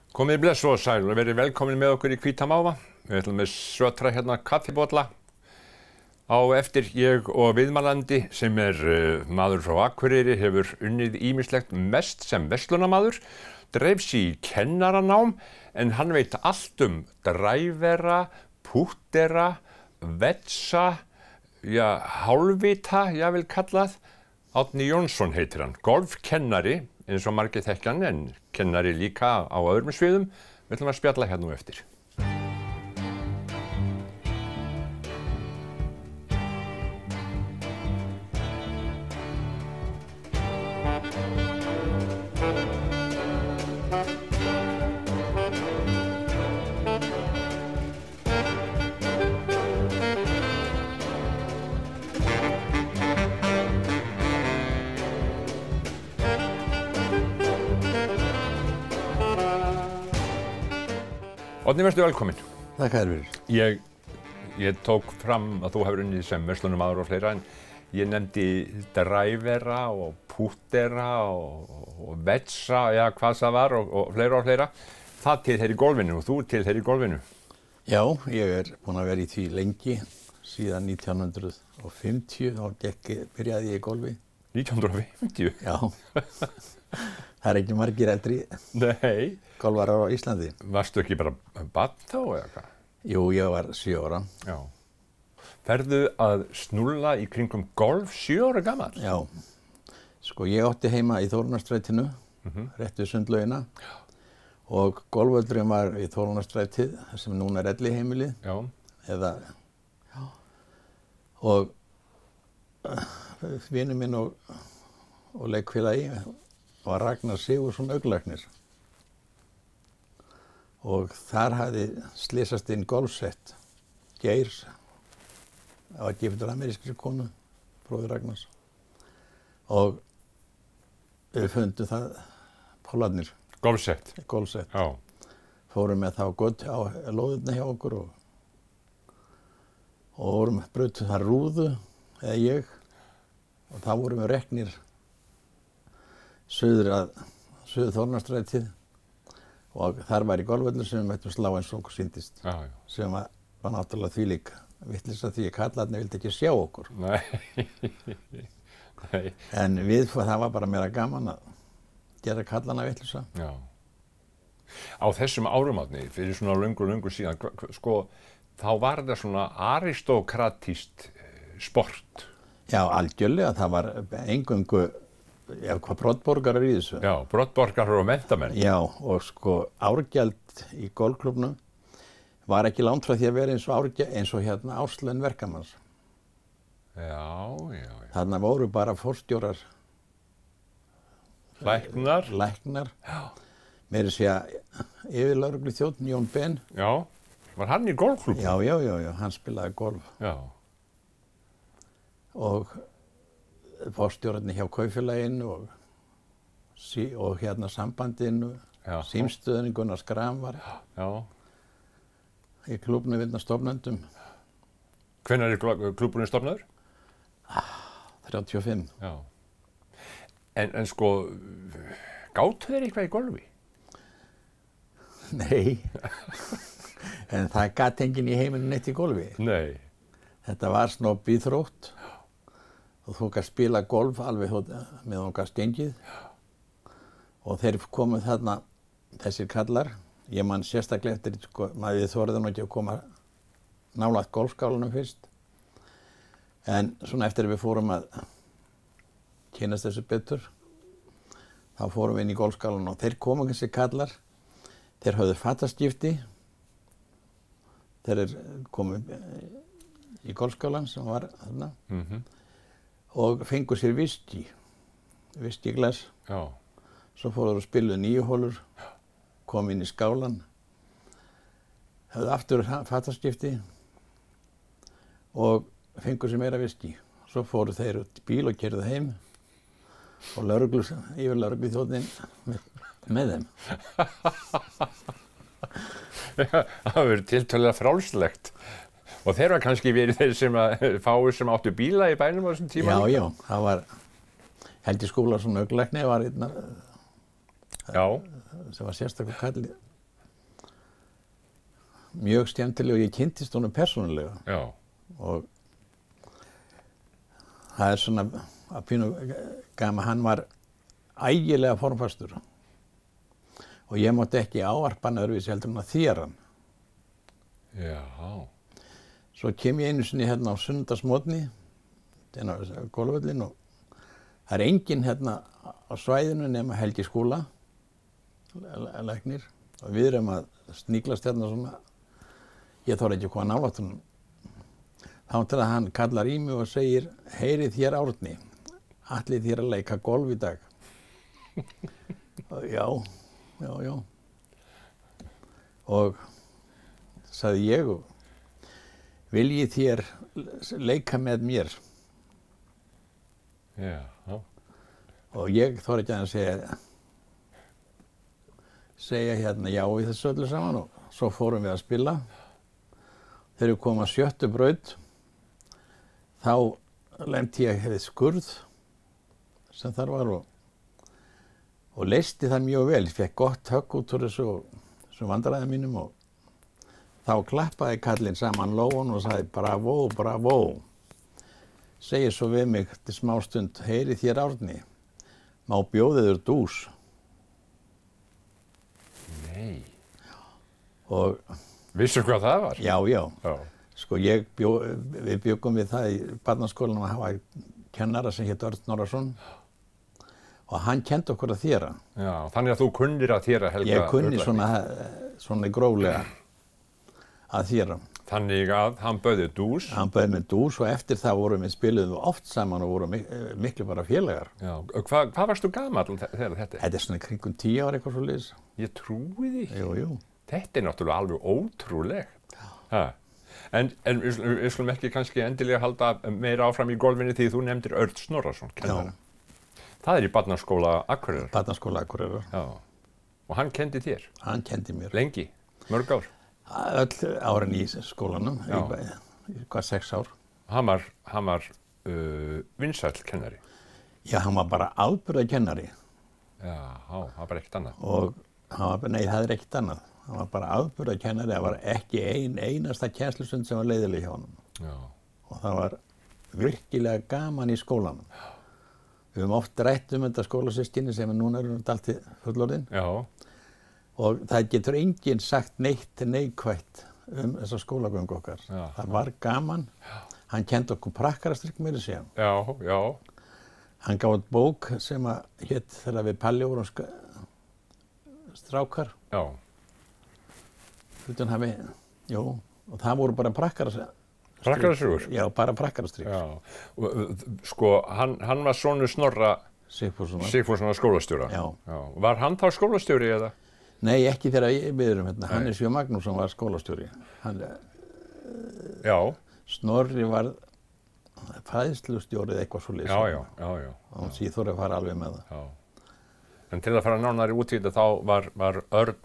Komið bless og sæl og verið velkomin með okkur í Hvíta máva. Við ætlum með sötra hérna kaffibolla. Á eftir ég og viðmælandi sem maður frá Akureyri hefur unnið ýmislegt mest sem verslunarmaður, dreif sig í kennaranám en hann veit allt drævera, púttera, vetsa, hálfvita, vil kallað. Árni Jónsson heitir hann, golfkennari eins og margir þekkja hann en kennari líka á öðrum sviðum. Við ætlum að spjalla hérna eftir. Árni, vertu velkominn. Takk fyrir. Ég tók fram að þú hefur unnið sem verslunarmaður og fleira en ég nefndi drævera og púttera og vetsa, hvað það var og fleira. Það tilheyrir golfinu og þú tilheyrir golfinu. Já, ég búinn að vera í því lengi, síðan 1950, þá byrjaði ég í golfi. 1950? Já. Það ekki margir eldri golfarar á Íslandi. Varstu ekki bara barn þá eða hvað? Jú, ég var 7 ára. Já. Ferðu að snúlla í kringum golf 7 ára gamall? Já. Sko, ég átti heima í Þórunnarstrætinu, rétt við Sundlaugina. Og golfvöllurinn var í Þórunnarstrætið, sem núna elliheimilið. Já. Og vinur minn og leikfélagi var Ragnar Sigurðsson augnlæknir. Og þar hafði slysast inn golfsett, Geir, það var giftur amerískri konu, bróðir Ragnars. Og við fundum það, Pólarnir. Golfsett? Golfsett. Já. Fórum með það á gott á lóðurna hjá okkur og brutum það rúðu, eða ég, og þá vorum við reknir suður Þórunnarstrætið og þar var í golfvöllur sem við mættum slá eins og okkur sýndist. Já. Sem var náttúrulega þvílík vitleysa því að kallarnir vildi ekki sjá okkur. Nei. En það var bara meira gaman að gera kallarna vitleysa. Já. Á þessum árum, Árni, fyrir svona löngu síðan, sko, þá var það svona aristókratískt sport. Já, algjörlega. Það var eingöngu hvað broddborgarar í þessu. Já, broddborgarar og menntamenn. Já, og sko árgjald í golfklúbbnum var ekki langt frá því að vera eins og hérna árslaun verkamanns. Já. Þarna voru bara forstjórar. Læknar. Já. Meira að segja yfirlögregluþjónn Jón Ben. Já, var hann í golfklúbbnum? Já, hann spilaði golf. Já. Og forstjórarnir hjá kaupfélaginu og hérna sambandinu, símstöðin Gunnar Skram var í klúbbnum við stofnendum. Hvenær klúbburinn stofnaður? 35. Já. En sko, gátu þeir eitthvað í golfi? Nei, en það gat enginn í heiminum neitt í golfi. Nei. Þetta var snobb íþrótt. Og þú gast spila golf alveg með þú gast gengið. Og þeir komu þarna, þessir kallar. Ég man sérstaklega eftir, maður þorði nú ekki að koma nálægt golfskálanum fyrst. En svona eftir að við fórum að kynnast þessu betur, þá fórum við inn í golfskálan og þeir komu þessir kallar. Þeir höfðu fataskipti. Þeir komu í golfskálan sem var þarna. Og fengu sér viskiglas. Já. Svo fóru þeir og spiluðu 9 holur, kom inn í skálan, höfðu aftur fataskipti og fengu sér meira viski. Svo fóru þeir út í bíl og keyrðu heim og yfirlögregluþjónninn með þeim. Það verður tiltölulega frjálslegt. Og þeir var kannski verið þeir fáir sem áttu bíla í bænum á þessum tíma? Já, það var Helgi Skúlason augnlækni var einn sem var sérstakur kall mjög skemmtileg og ég kynntist honum persónulega. Já. Og það svona að pínu gaman, hann var ægilega formfastur og ég mátti ekki ávarpa hann öðruvísi heldur en að þér hann. Já. Svo kem ég einu sinni hérna á sunnudagsmorgni inn á golfvöllinn og það er enginn hérna á svæðinu nema Helgi Skúla, læknir, og við erum að sníklast hérna svona, ég þori ekki að koma nálægt honum. Þá til að hann kallar í mig og segir, heyrið þér Árni, ætlið þér að leika golf í dag? Já. Og sagði ég, viljið þér leika með mér? Já. Og ég þori ekki að segja hérna já í þessu öllu saman og svo fórum við að spila. Þegar við komum að 7. braut, þá lenti ég við skurð sem þar var og leysti það mjög vel. Ég fekk gott högg út úr þessu vandræðum mínum og þá klappaði kallinn saman lófan og sagði bravo, bravo. Segir svo við mig til smástund, heyrið þér Árni, má bjóðið þér dús? Nei. Og Vissu hvað það var? já. Já. Sko við bjöggum við það í barnaskólanum að hafa kennara sem hét Örn Snorrason og hann kenndi okkur að þéra. Já, þannig að þú kunnir að þéra, Helga. Ég kunni svona gróflega að þéra. Þannig að hann bauði dús. Hann bauði með dús og eftir það spiluðum við oft saman og vorum miklu bara félagar. Já, hvað varstu gamall þegar þetta? Þetta er svona kringum 10 ára eitthvað svoleiðis. Ég trúi því. Jú. Þetta er náttúrulega alveg ótrúlegt. Ha. En við skulum ekki kannski endilega halda meira áfram í golfinu því þú nefndir Örn Snorrason, kennara. Það er í barnaskóla Akureyrar. Barnaskóla Akureyrar. Já. Og hann kendi þér? Hann kendi mér. Lengi? Mörg ár? Öll árin í skólanum, hvað 6 ár. Hann var vinsæll kennari? Já, hann var bara afburðakennari. Já, það var bara ekkert annað. Og nei, það er ekkert annað. Hann var bara afburðakennari, það var ekki einasta kennslustund sem var leiðileg hjá honum. Já. Og það var virkilega gaman í skólanum. Við höfum oft rætt þetta skólasystkini sem núna eru dálítið fullorðin. Já. Og það getur enginn sagt neitt neikvætt þessa skólagöngu okkar. Já. Það var gaman. Hann kendi okkur prakkarastrikk meira að segja. Já. Hann gaf út bók sem hét þegar við Palli vorum strákar. Já. Og það voru bara prakkarastrikk. Prakkarasögur? Já, bara prakkarastrikk. Já. Sko, hann var sonur Snorra Sigfússonar skólastjóra. Já. Var hann þá skólastjóri eða? Nei, ekki þegar við erum hérna. Hannes J. Magnússon var skólastjóri. Já. Snorri var fræðslustjórið eitthvað svoleiðis. Já. Og því þurfa að fara alveg með það. Já. En til að fara nánari út í þetta þá var Örn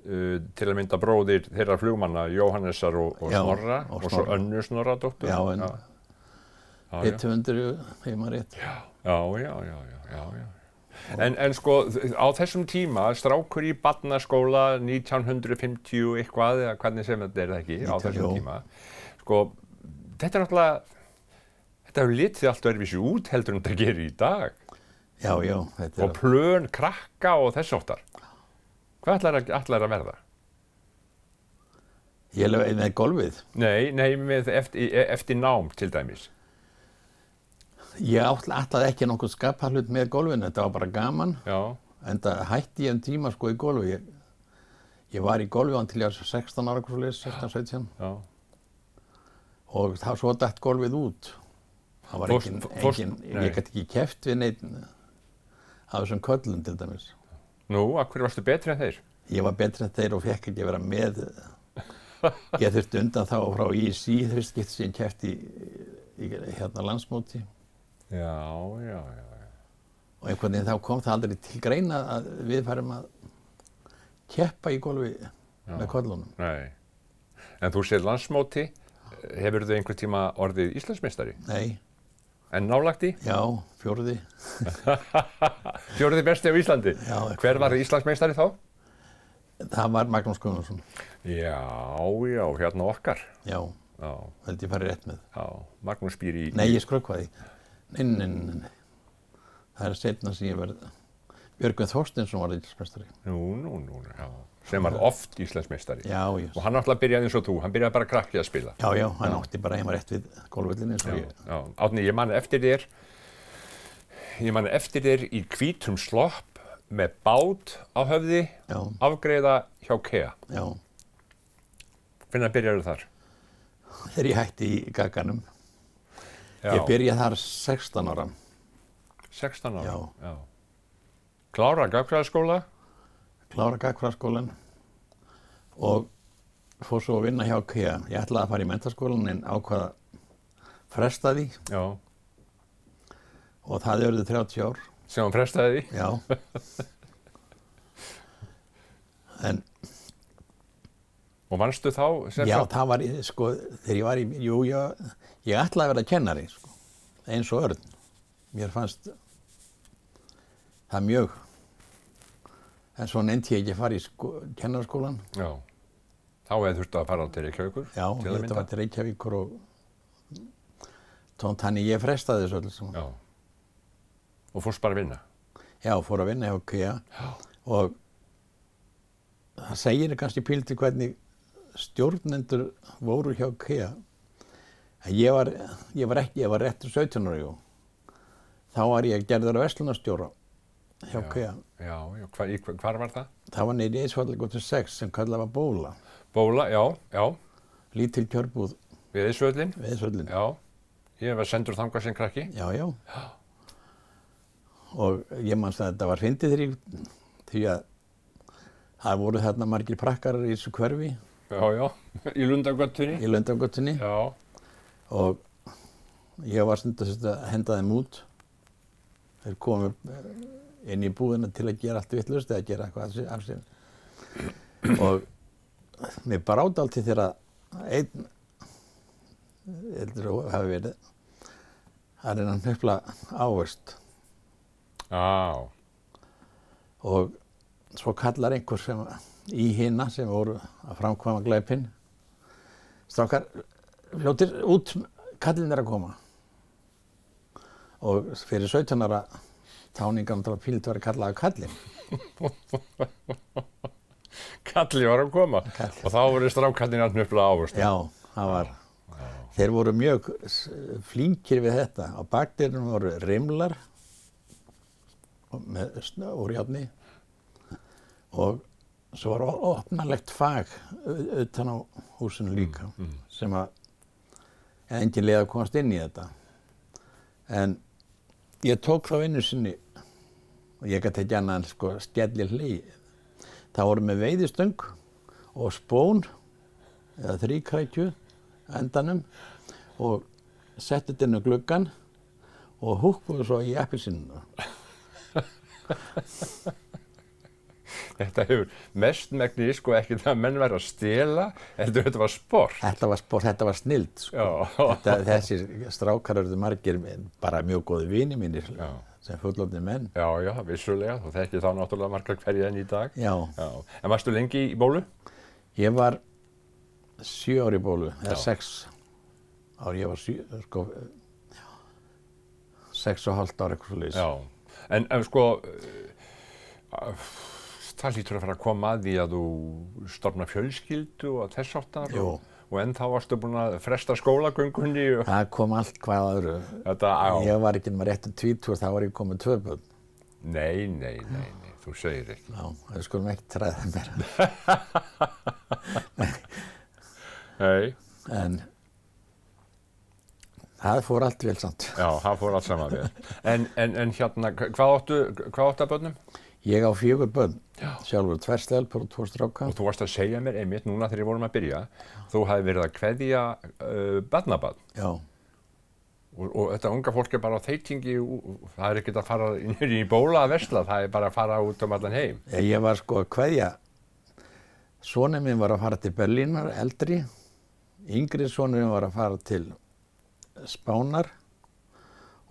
til að mynda bróðir þeirra flugmanna Jóhannesar og Snorra og svo Önnu Snorradóttur. Já, rithöfundur heima rétt. Já. En sko á þessum tíma, strákur í barnaskóla 1950 eitthvað, eða hvernig sem þetta er það ekki, á þessum tíma, sko, þetta er náttúrulega, þetta hefur litið allt öðruvísi út heldur en þetta gerir í dag. Já. Og plön, krakka og þess áttar. Hvað ætlar að verða? Ég er með golfið? Nei, eftir nám til dæmis. Ég ætlaði ekki nokkuð skapahlut með golfinu, þetta var bara gaman. Já. En það hætti ég tíma sko í golfi. Ég var í golfi án til ég var 16 ára, 16-17. Já. Og þá svo datt golfið út. Það var ég gæti ekki keppt við neitt af þessum köllum til dæmis. Nú, af hverju varstu betri en þeir? Ég var betri en þeir og fekk ekki vera með. Ég þurfti undan þá frá ISI fyrst getur síðan keppt í hérna landsmóti. Já. Og einhvern veginn þá kom það aldrei til greina að við færum að keppa í golfi með köllunum. Nei. En þú sér landsmóti, hefurðu einhvern tíma orðið Íslandsmeistari? Nei. En nálægt í? Já, 4. 4. besti á Íslandi? Já. Hver var Íslandsmeistari þá? Það var Magnús Guðmundsson. Já, já, hérna okkar. Já, Já, held ég farið rétt með. já, Magnús býr í... Nei, ég skrökkvaði. Nei. Það er seinna sem ég verð. Björgvin Þorsteinsson var Íslandsmeistari. Nú, já. Sem var oft Íslandsmeistari. Já. Og hann náttúrulega byrjaði eins og þú, hann byrjaði bara krakki að spila. Já, hann átti bara heima rétt við golfvöllin eins og ég. Já, Árni, ég man eftir þér í hvítum slopp með bát á höfði, Já. afgreiða hjá KEA. Já. Hvenær byrjaðu þar? Þegar ég hætti í Gagganum. Já. Ég byrjaði þar 16 ára. 16 ára? Já. Klára gagnfræðaskóla? Klára gagnfræðaskólann og fór svo að vinna hjá KEA. Ég ætlaði að fara í menntaskólan en ákvað að fresta því. Já. Og það urðu 30 ár. Sem hann frestaði því? Já. En Og manstu þá? já, það var, sko, þegar ég var í, ég ætlaði að vera kennari, sko, eins og Örn. Mér fannst það mjög, en svo nefndi ég ekki að fara í kennaraskólan. Já. Þá hefði þurft að fara til Reykjavíkur? Já, þetta var til Reykjavíkur og þannig ég frestaði þessu öllu saman. Já. Og fórst bara að vinna? Já, fór að vinna hjá KEA og það segir kannski píliti hvernig stjórnendur voru hjá KEA. Ég var réttur 17 ára, jú. Þá var ég gerður að verslunarstjóra hjá KEA. Já, hvar var það? Það var niður í Eiðsvallagötu 6 sem kallað var Bóla. Bóla, já. Lítil kjörbúð. Við Eiðsvöllin? Við Eiðsvöllin. Já. Ég var sendur þangað sem krakki. Já. Og ég manst að þetta var fyndið því að það voru þarna margir prakkarar í þessu hverfi. Já, í Lundagötunni. Í Lundagötunni. Já. Og ég var stundum að henda þeim út. Þeir komu inn í búðina til að gera allt vitlaust eða gera eitthvað af sér. Og mér bráði alltaf þegar einn, heldur að hafi verið, að reyna að hnupla ávöxt. Já. Og svo kallar einhver sem í hina sem voru að framkvæma glæpinn. Strákar, fljótir út, kallinn er að koma. Og fyrir 17 ára táningan til að pílt var að kallaði kallinn. Kalli var að koma. Og þá voru strákallin að hnupla ávöxt. Já, það var. Þeir voru mjög flinkir við þetta. Á bakdyrunum voru rimlar úr járni og svo var opnalegt fag utan á húsinu líka sem að engin leið að komast inn í þetta. En ég tók þá vinnu sinni og ég gæti ekki annað en sko skelli hlegið. Það voru með veiðistöng og spón eða þríkrækju endanum og setti þetta inn á gluggann og húkkuðu svo í appelsínuna. Þetta hefur mestmegnis sko ekki það að menn væri að stela, heldur þetta var sport. Þetta var sport, þetta var snilld sko. Þessir strákar eru margir bara mjög góði vini mínir sem fullorðnir menn. Já, vissulega, þú þekkir þá náttúrulega margar hverja enn í dag. Já. En varstu lengi í Bólu? Ég var 7 ár í Bólu, eða 6 ár, ég var 6,5 ár eitthvað svoleiðis. Já, en sko, það hlýtur að fara að koma að því að þú stofna fjölskyldu og þess áttar og enn þá varstu búin að fresta skólagöngunni. Það kom allt hvað öðru. Ég var ekki með réttu 20, þá var ég komið 2 börn. Nei, þú segir ekki. Já, það skulum ekki træða mér. Nei. En það fór allt vel samt. Já, það fór allt saman vel. En hérna, hvað áttu að börnum? Ég á 4 börn, sjálfur 2 stelpur og 2 stráka. Og þú varst að segja mér einmitt núna þegar við vorum að byrja, þú hafi verið að kveðja barnabarn. Já. Og þetta unga fólk er bara á þeytingi, það er ekkert að fara inn í Bóla að versla, það er bara að fara út allan heim. Ég var sko að kveðja. Sonur minn var að fara til Berlínar, eldri. Yngri sonur minn var að fara til Spánar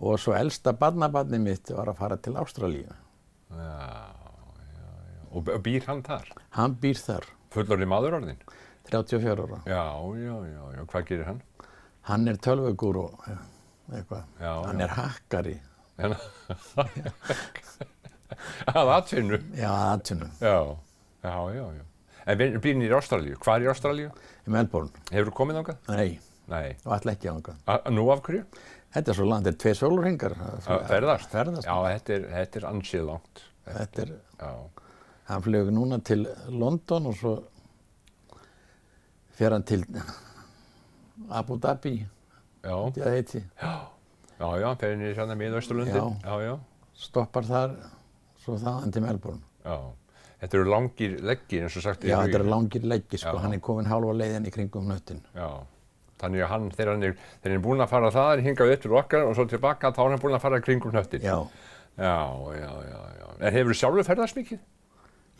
og svo elsta barnabarnið mitt var að fara til Ástralíu. Já. og býr hann þar? Hann býr þar, Fullorðinn maður orðinn? 34 ára. Já, hvað gerir hann? Hann er tölvugúrú, eitthvað. Já, Hann er hakkari. Að atvinnu? Já, að atvinnu. Já. En býr hann í Ástralíu? Hvar í Ástralíu? Í Melbourne. Hefurðu komið þangað? Nei, og ætla ekki þangað. Nú af hverju? Þetta er svo langt, þetta er 2 sólarhringar. Ferðast? Ferðast. Já, þetta er ansið langt. Hann flög núna til London og svo fer hann til Abu Dhabi. Já. Það heiti. Já, hann fer inn í svona Mið-Austurlöndin. Já. Stoppar þar, svo þaðan til Melbourne. Já. Þetta eru langir leggir eins og sagt. Já, þetta eru langir leggir, sko. Hann er komin hálfa leiðin í kringum hnöttin. Já. Þannig að þegar hann er búinn að fara það, hingað upp til okkar og svo tilbaka, þá er hann búinn að fara í kringum hnöttin. Já. En hefurðu sjálfur ferðast mikið?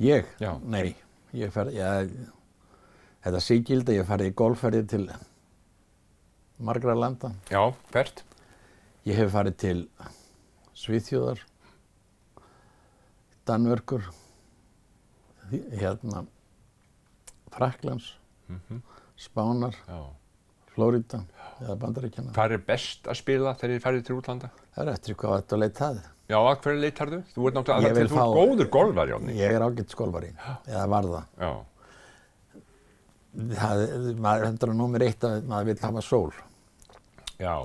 Ég? Já. Nei. Þetta sígildi, ég farið í golfferðir til margra landa. Já, hvert? Ég hef farið til Svíþjóðar, Danmörkur, Frakklands, Spánar, Flórída eða Bandaríkjanna. Hvar er best að spila þegar þið farið til útlanda? Það er eftir hvað þetta leit það. Já, að hverju leitarðu? Þú ert náttúrulega góður golfari, Árni. Ég er ágætis golfari, eða var það. Já. Maður hendur að númer 1 að maður vill hafa sól. Já,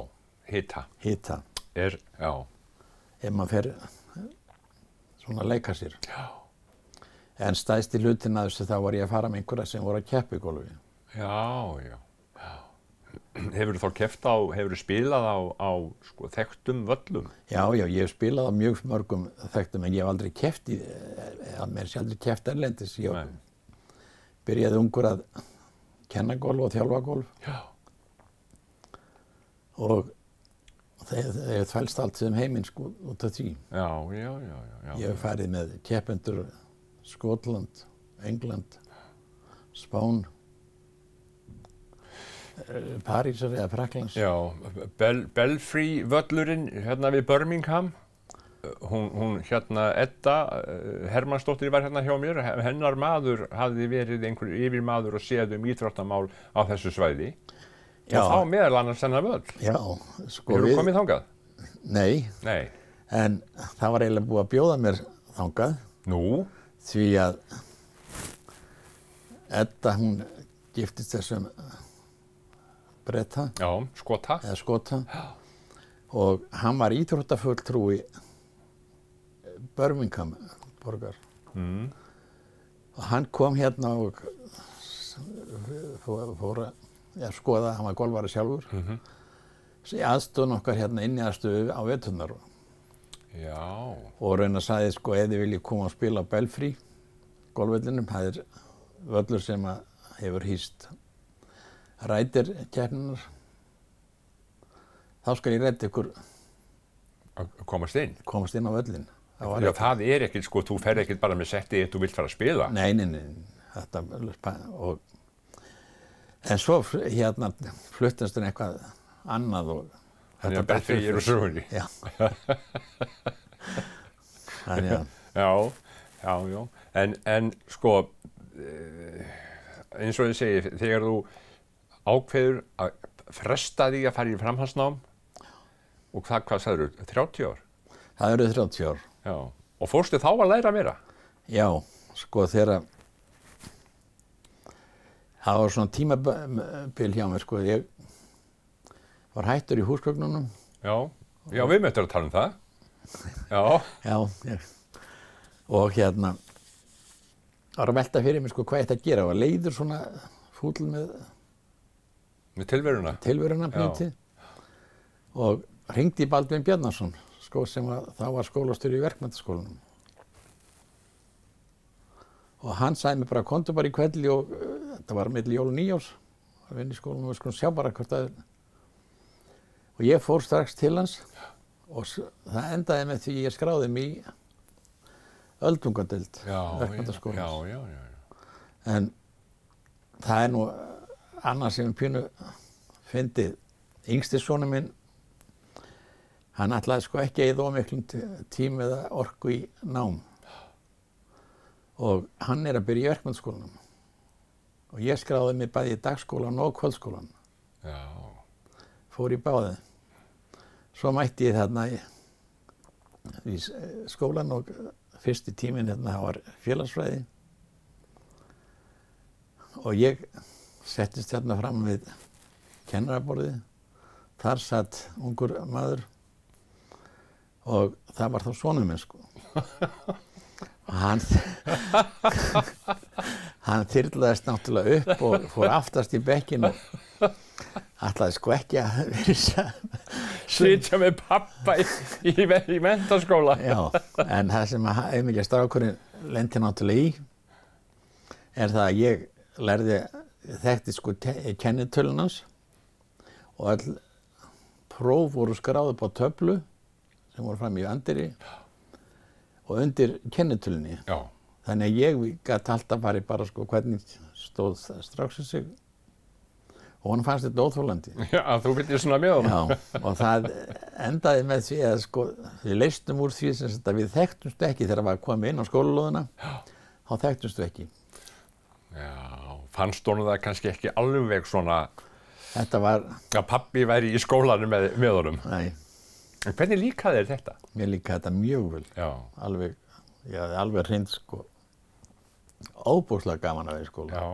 hita. Hita. Já. Ef maður fer svona að leika sér. Já. En stæsti hlutin að þessu þá var ég að fara með einhverja sem voru að keppa í golfi. Já. Hefurðu þá hefurðu spilað á sko, þekktum völlum? Já, ég hef spilað á mjög mörgum þekktum en ég hef aldrei keppt mér sé aldrei keppt erlendis. Ég byrjaði ungur að kenna golf og þjálfa golf. Já. Og þeir þvælst allt sem heiminn sko út af því. Já. Ég hef farið með keppendur Skotland, England, Spán, Parísar eða Frakklands. Já, Belfry völlurinn hérna við Birmingham, hún Edda Hermannsdóttir var hérna hjá mér, hennar maður hafði verið einhver yfirmaður og séð íþróttamál á þessu svæði. Já. Og þá meðal annars þennan völl. Já, sko Hefurðu komið þangað? Nei, en það var eiginlega búið að bjóða mér þangað. Nú? Því að Edda, hún giftist þessum Breta. Já, Skota. Eða Skota. Og hann var íþróttafulltrúi Birmingham borgar. Og hann kom hérna og fór að skoða, hann var golfari sjálfur. Í aðstöðun okkar hérna inni aðstöðu á veturnar. Já. Og raun að sagði sko ef þið viljið koma að spila á Belfry golfvellinum, það er völlur sem hefur hýst rætir keppninar, þá skal ég redda ykkur að komast inn á völlin. Já, það er ekkert sko, þú ferð ekkert bara með settið ef þú vilt fara að spila. Nei, þetta en svo hérna fluttast henni eitthvað annað og Þannig að Belfry eru sögunni. Já. Þannig að Já. En sko, eins og ég segi, þegar þú ákveður að fresta því að fara í framhaldsnám og hvað sagðirðu, 30 ár? Það eru 30 ár. Já. Og fórstu þá að læra meira? Já, sko þegar það var svona tímabil hjá mér, sko, ég var hættur í húsgögnunum. Já, við möttum að tala um það. Já, og hérna var að velta fyrir mig sko hvað ég ætti að gera. Ég var leiður svona fúll með tilveruna pínti og hringdi í Baldvin Bjarnason sko, sem þá var skólastjóri í verkmenntaskólanum. Og hann sagði mér bara, komdu bara í kvelli og þetta var milli jól og nýjárs að vinna í skólanum og við skulum sjá bara hvort að. Og ég fór strax til hans og það endaði með því ég skráði mig í öldungadeild verkmenntaskólans. Já. En það er nú annað sem pínu fyndið. Yngsti sonur minn, hann ætlaði sko ekki að eyða of miklum tíma eða orku í nám. og hann að byrja í verkmenntaskólanum og ég skráði mig bæði í dagskólan og kvöldskólan. Já. Fór í báði. Svo mætti ég þarna í skólan og fyrsti tíminn það var félagsfræði og ég settist hérna fram við kennaraborðið. Þar satt ungur maður og það var þá sonur minn sko. Hann þyrlaðist náttúrulega upp og fór aftast í bekkinn og ætlaði sko ekki að vera Sitja með pappa í menntaskóla. Já, en það sem einmitt strákurinn lenti náttúrulega í það að ég þekkti sko kennitölun hans og öll próf voru skráð upp á töflu sem voru fram í anddyri og undir kennitölunni. Já. Þannig að ég gat alltaf farið bara sko hvernig stóð stráksinn sig og hann fannst þetta óþolandi. Já, þú fylgir svona með honum. Já, og það endaði með því að sko við leystum úr því sem að við þekktumst ekki þegar við komum inn á skólalóðina, þá þekktumst við ekki. Já, fannst honum það kannski ekki alveg svona Þetta var að pabbi væri í skólanum með honum. Nei. En hvernig líkaði þér þetta? Mér líkaði þetta mjög vel. Já. Ég hafði alveg hreint sko óbúslega gaman að vera í skóla. Já.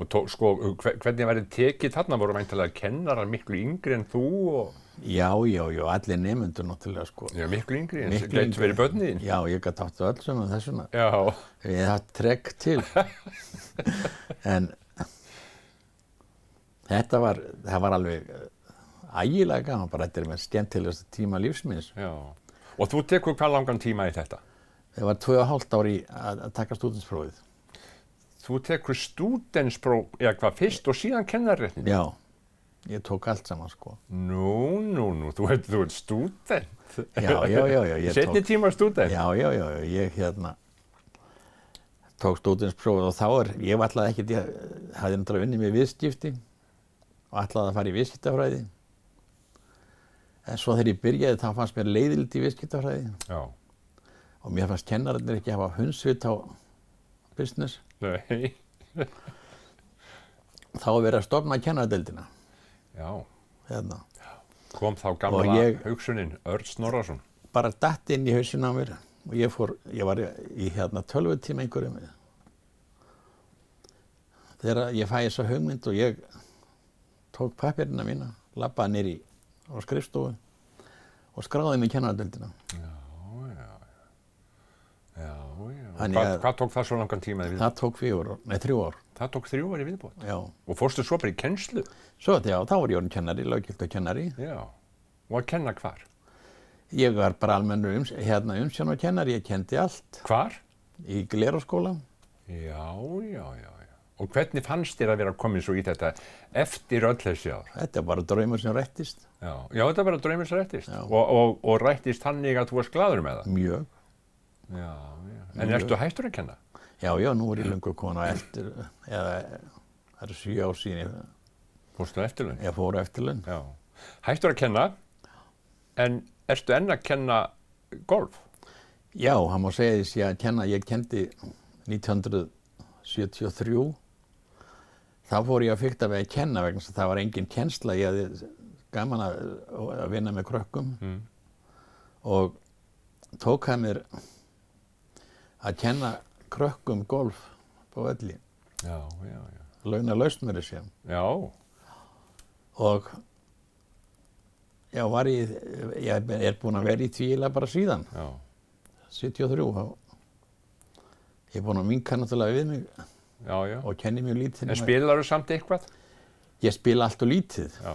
Og sko, hvernig væri tekið þarna? Voru væntanlega kennarar miklu yngri en þú? Já, allir nemendur náttúrulega sko. Já, miklu yngri en gæti verið börnin þín? Já, ég gat áttu öll sem þessuna. Já. Ég hafði trekk til. En það var alveg ægilega gaman, bara þetta með skemmtilegasta tíma lífsminns. Já. Og þú tekur hvað langan tíma í þetta? Það var 2,5 ár í að taka stúdentsprófið. Þú tekur stúdentspróf, hvað fyrst og síðan kennarréttindi? Já, ég tók allt saman sko. Nú, þú ert stúdent. Já. Seinni tíma stúdent? Já, ég tók stúdentsprófið og þá ég ætlaði ekkert, ég hafði náttúrulega unnið með viðskipti og ætlaði að fara í viðskiptafræði. En svo þegar ég byrjaði þá fannst mér leiðilegt í viðskiptafræði. Já. Og mér fannst kennararnir ekki hafa hundsvit á business. Nei. Þá verið að stofna kennaradeildina. Já. Hérna. Kom þá gamla hugsunin, Örn Snorrason. Bara datt inn í hausinn á mér og ég var í tölvutíma einhverjum. Þegar ég fæ þessa hugmynd og ég tók pappirina mína, labbaði niður á skrifstofu og skráði mig í kennaradeildina. Já. Hvað tók það svo langan tíma í viðbót? Það tók 3 ár. Það tók 3 ár í viðbót? Já. Og fórstu svo bara í kennslu? Svo, já, þá var ég orðinn kennari, löggildarkennari. Já. Og að kenna hvar? Ég var bara almennur umsjónarkennari, ég kenndi allt. Hvar? Í Glerárskóla. Já. Og hvernig fannst þér að vera komin svo í þetta eftir öll þessi ár? Þetta var bara draumur sem rættist. Já, þetta var bara draumur sem rættist. Og rættist þannig að þú varst glaður með það? Mjög. Já. En ertu hættur að kenna? Já, nú er ég löngu komin á eftir, það eru 7 ár síðan. Fórstu á eftirlaun? Ég fór á eftirlaun. Já. Hættur að kenna, en ertu enn að kenna golf? Já, það má segja því að kenna, ég kendi 1973. Þá fór ég að fikta við að kenna vegna þess að það var engin kennsla. Ég hafði gaman að vinna með krökkum og tók að mér að kenna krökkum golf á velli. Já. Launalaust mér þessi. Já. Og ég er búinn að vera í því eiginlega bara síðan. Já. 73. Ég er búinn að minnka náttúrulega við mig. Já. Og kenni mjög lítið. En spilarðu samt eitthvað? Ég spila allt og lítið. Já.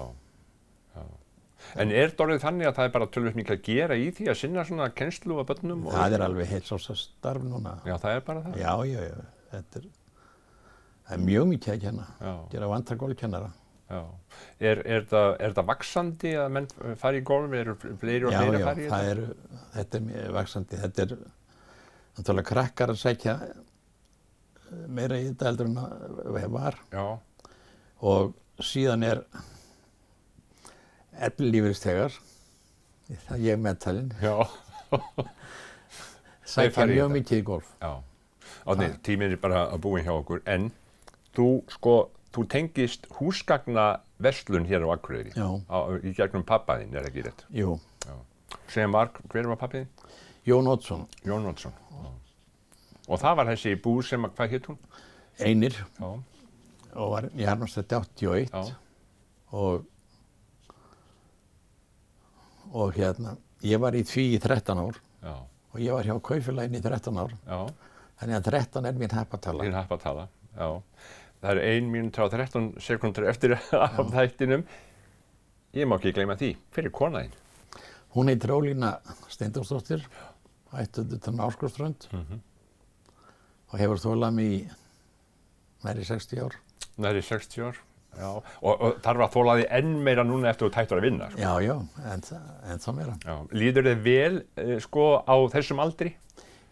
En er það orðið þannig að það er bara tölvöld mikið að gera í því að sinna svona kennslu af börnum? Það er alveg heilsársstarf núna. Já, það er bara það? Já. Það er mjög mikið að kenna. Já. Gera vantar golfkennara. Já. Er það vaxandi að menn fari í golf? Eru fleiri og fleiri að fara í þetta? Þetta er vaxandi. Þetta er náttúrulega krakkar að sækja meira í þetta heldur en það var. Já. Og síðan ellilífeyrisþegar, það ég meðtalinn, sækja mjög mikið í golf. Já. Árni, tíminn er bara að búin hjá okkur, en þú tengist húsgagnaverslun hér á Akureyri. Já. Í gegnum pappa þinn, ekki rétt? Jú. Já. Sem var, hver var pappi þinn? Jón Oddsson. Jón Oddsson. Og það var þessi búð sem, hvað hétt hún? Einir. Já. Og var í Arnarstræti 81. Já. Og hérna, ég var í því í 13 ár. Já. Og ég var hjá Kaupfélaginu í 13 ár. Já. Þannig að 13 er mín happatala. Mín happatala, já. Það er 1 mínúta og 13 sekúndur eftir af þættinum. Ég má ekki gleyma því. Hver er kona þín? Hún heitir Ólína Steindórsdóttir, ættuð utan Ásgrímsströnd og hefur þolað mig í nærri 60 ár. Nærri 60 ár, já. Og þarf að þola því enn meira núna eftir þú hættur að vinna, sko. Já, já, en þá meira. Já. Líður þið vel, á þessum aldri?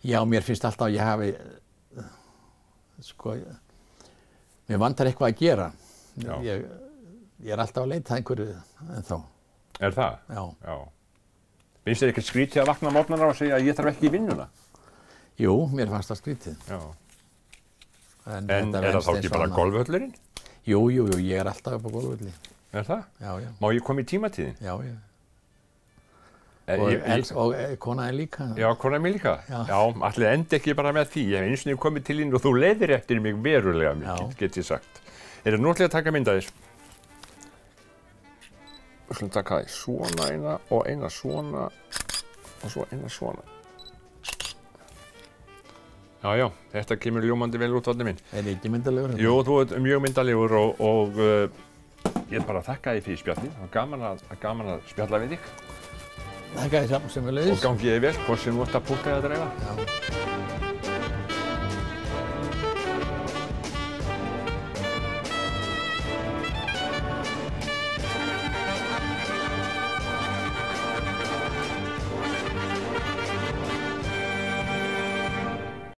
Já, mér finnst alltaf að ég hafi, mér vantar eitthvað að gera. Ég er alltaf að leita einhverju ennþá. Er það? Já. Já. Finnst þér ekkert skrítið að vakna á morgnana og segja að ég þarf ekki í vinnuna? Jú, mér fannst það skrítið. Já. En er það þá ekki bara golfvöllurinn? Jú, ég er alltaf upp á golfvölli. Er það? Já, já. Má ég koma í tímatíðin? Já, já. Og kona er líka. Já, kona er mér líka. Já, allir endi ekki bara með því. Ég hef eins og komið til þín og þú leiðir eftir mig verulega mikið, get ég sagt. Er það nú ætlið að taka mynd af þér? Við skulum taka svona eina og eina svona og svo eina svona. Já, þetta kemur ljómandi vel út, Árni minn. Er ekki myndalegur? Jú, þú ert mjög myndalegur og ég er bara að þakka þig fyrir spjallið. Það var gaman að spjalla við þig. Þakka þig saman sem við leiðis. Og gangi þig vel, hvort sem þú ert að púkka eða dreifa. Já.